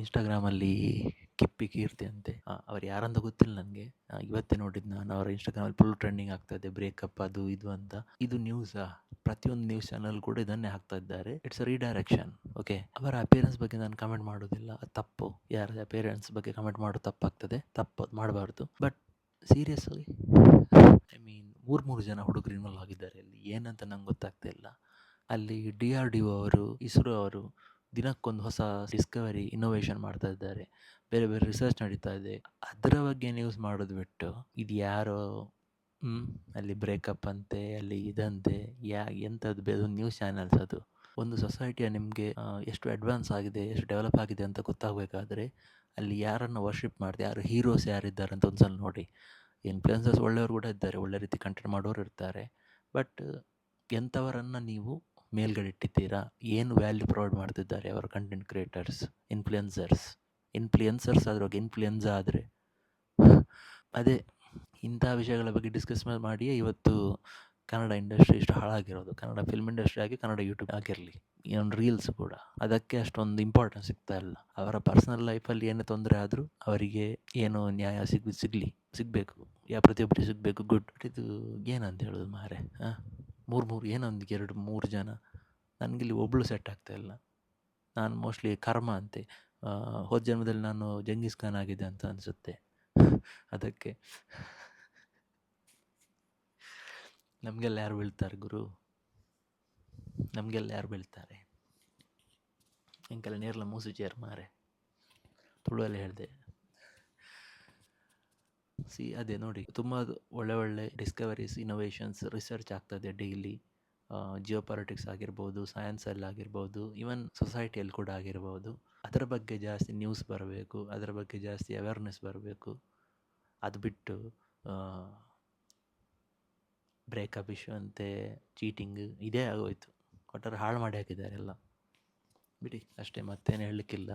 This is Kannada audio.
ಇನ್ಸ್ಟಾಗ್ರಾಮಲ್ಲಿ ಕಿಪ್ಪಿ ಕೀರ್ತಿ ಅಂತೆ. ಅವ್ರು ಯಾರಂತ ಗೊತ್ತಿಲ್ಲ ನನಗೆ. ಇವತ್ತೇ ನೋಡಿದ್ದು ನಾನು. ಅವರ ಇನ್ಸ್ಟಾಗ್ರಾಮಲ್ಲಿ ಫುಲ್ ಟ್ರೆಂಡಿಂಗ್ ಆಗ್ತಾ ಇದೆ, ಬ್ರೇಕಪ್ ಅದು ಇದು ಅಂತ. ಇದು ನ್ಯೂಸಾ? ಪ್ರತಿಯೊಂದು ನ್ಯೂಸ್ ಚಾನಲ್ ಕೂಡ ಇದನ್ನೇ ಹಾಕ್ತಾ ಇದ್ದಾರೆ. It's a redirection. ಓಕೆ, ಅವರ ಅಪಿಯರೆನ್ಸ್ ಬಗ್ಗೆ ನಾನು ಕಮೆಂಟ್ ಮಾಡೋದಿಲ್ಲ, ಅದು ತಪ್ಪು. ಯಾರ ಅಪಿಯರೆನ್ಸ್ ಬಗ್ಗೆ ಕಮೆಂಟ್ ಮಾಡೋದು ತಪ್ಪಾಗ್ತದೆ, ತಪ್ಪು, ಅದು ಮಾಡಬಾರ್ದು. ಬಟ್ ಸೀರಿಯಸ್ಲಿ, ಐ ಮೀನ್, ಮೂರು ಜನ ಹುಡುಗರು ಇನ್ವಾಲ್ವ್ ಆಗಿದ್ದಾರೆ ಅಲ್ಲಿ. ಏನಂತ ನಂಗೆ ಗೊತ್ತಾಗ್ತಾ ಇಲ್ಲ. ಅಲ್ಲಿ DRDO ಅವರು, ಇಸ್ರೋ ಅವರು ದಿನಕ್ಕೊಂದು ಹೊಸ ಡಿಸ್ಕವರಿ, ಇನ್ನೋವೇಷನ್ ಮಾಡ್ತಾ ಇದ್ದಾರೆ. ಬೇರೆ ಬೇರೆ ರಿಸರ್ಚ್ ನಡೀತಾ ಇದೆ. ಅದರ ಬಗ್ಗೆ ನ್ಯೂಸ್ ಮಾಡೋದು ಬಿಟ್ಟು ಇದು ಯಾರೋ ಅಲ್ಲಿ ಬ್ರೇಕಪ್ ಅಂತೆ, ಅಲ್ಲಿ ಇದಂತೆ, ಎಂಥದ್ದು ಅದೊಂದು ನ್ಯೂಸ್ ಚಾನಲ್ಸ್ ಅದು. ಒಂದು ಸೊಸೈಟಿಯ ನಿಮಗೆ ಎಷ್ಟು ಅಡ್ವಾನ್ಸ್ ಆಗಿದೆ, ಎಷ್ಟು ಡೆವಲಪ್ ಆಗಿದೆ ಅಂತ ಗೊತ್ತಾಗಬೇಕಾದ್ರೆ ಅಲ್ಲಿ ಯಾರನ್ನು ವರ್ಷಿಪ್ ಮಾಡಿದೆ, ಯಾರು ಹೀರೋಸ್ ಯಾರಿದ್ದಾರೆ ಅಂತ ಒಂದ್ಸಲ ನೋಡಿ. ಇನ್ಫ್ಲುಯೆನ್ಸರ್ಸ್ ಒಳ್ಳೆಯವರು ಕೂಡ ಇದ್ದಾರೆ, ಒಳ್ಳೆ ರೀತಿ ಕಂಟೆಂಟ್ ಮಾಡೋರು ಇರ್ತಾರೆ. ಬಟ್ ಎಂಥವರನ್ನು ನೀವು ಮೇಲ್ಗಡೆ ಇಟ್ಟಿದ್ದೀರಾ? ಏನು ವ್ಯಾಲ್ಯೂ ಪ್ರೊವೈಡ್ ಮಾಡ್ತಿದ್ದಾರೆ ಅವರ ಕಂಟೆಂಟ್ ಕ್ರಿಯೇಟರ್ಸ್, ಇನ್ಫ್ಲುಯೆನ್ಸರ್ಸ್ ಅದ್ರಾಗ ಇನ್ಫ್ಲುಯೆನ್ಸಾ ಆದರೆ ಅದೇ ಇಂಥ ವಿಷಯಗಳ ಬಗ್ಗೆ ಡಿಸ್ಕಸ್ ಮಾಡಿಯೇ ಇವತ್ತು ಕನ್ನಡ ಇಂಡಸ್ಟ್ರಿ ಇಷ್ಟು ಹಾಳಾಗಿರೋದು. ಕನ್ನಡ ಫಿಲ್ಮ್ ಇಂಡಸ್ಟ್ರಿ ಆಗಿ, ಕನ್ನಡ ಯೂಟ್ಯೂಬ್ ಆಗಿರಲಿ, ಇನ್ನೊಂದು ರೀಲ್ಸ್ ಕೂಡ ಅದಕ್ಕೆ ಅಷ್ಟೊಂದು ಇಂಪಾರ್ಟೆನ್ಸ್ ಸಿಗ್ತಾ ಇಲ್ಲ. ಅವರ ಪರ್ಸನಲ್ ಲೈಫಲ್ಲಿ ಏನೇ ತೊಂದರೆ ಆದರೂ ಅವರಿಗೆ ಏನು ನ್ಯಾಯ ಸಿಗಬೇಕು, ಪ್ರತಿಯೊಬ್ಬರಿಗೆ ಸಿಗಬೇಕು, ಗುಡ್. ಇದು ಏನಂತ ಹೇಳೋದು ಮಾರೆ? ಏನೊಂದು 2-3 ಜನ, ನನಗಿಲ್ಲಿ ಒಬ್ಬಳು ಸೆಟ್ ಆಗ್ತಾ ಇಲ್ಲ. ನಾನು ಮೋಸ್ಟ್ಲಿ ಕರ್ಮ ಅಂತೆ, ಹೋದ ಜನ್ಮದಲ್ಲಿ ನಾನು ಜಂಗೀಸ್ ಖಾನ್ ಆಗಿದೆ ಅಂತ ಅನಿಸುತ್ತೆ. ಅದಕ್ಕೆ ನಮಗೆಲ್ಲ ಯಾರು ಬೀಳ್ತಾರೆ ಗುರು? ನಮಗೆಲ್ಲ ಯಾರು ಬೀಳ್ತಾರೆ? ಎಂಕೆಲ್ಲ ನೇರ್ಲ ಮೂಸು ಚೇರ್ ಮಾರೆ, ತುಳುವಲ್ಲಿ ಹೇಳಿದೆ. ಅದೇ ನೋಡಿ, ತುಂಬ ಒಳ್ಳೆ ಡಿಸ್ಕವರೀಸ್, ಇನೋವೇಷನ್ಸ್, ರಿಸರ್ಚ್ ಆಗ್ತದೆ ಡೈಲಿ. ಜಿಯೋ ಪಾಲಿಟಿಕ್ಸ್ ಆಗಿರ್ಬೋದು, ಸೈನ್ಸಲ್ಲಿ ಆಗಿರ್ಬೋದು, ಈವನ್ ಸೊಸೈಟಿಯಲ್ಲಿ ಕೂಡ ಆಗಿರ್ಬೋದು. ಅದರ ಬಗ್ಗೆ ಜಾಸ್ತಿ ನ್ಯೂಸ್ ಬರಬೇಕು, ಅದರ ಬಗ್ಗೆ ಜಾಸ್ತಿ ಅವೇರ್ನೆಸ್ ಬರಬೇಕು. ಅದು ಬಿಟ್ಟು ಬ್ರೇಕಪ್ ಇಶ್ಯೂ ಅಂತೆ, ಚೀಟಿಂಗ್, ಇದೇ ಆಗೋಯ್ತು. ಒಟ್ಟಾರೆ ಹಾಳು ಮಾಡಿ ಹಾಕಿದ್ದಾರೆ ಎಲ್ಲ. ಬಿಡಿ ಅಷ್ಟೇ, ಮತ್ತೇನು ಹೇಳಲಿಕ್ಕಿಲ್ಲ.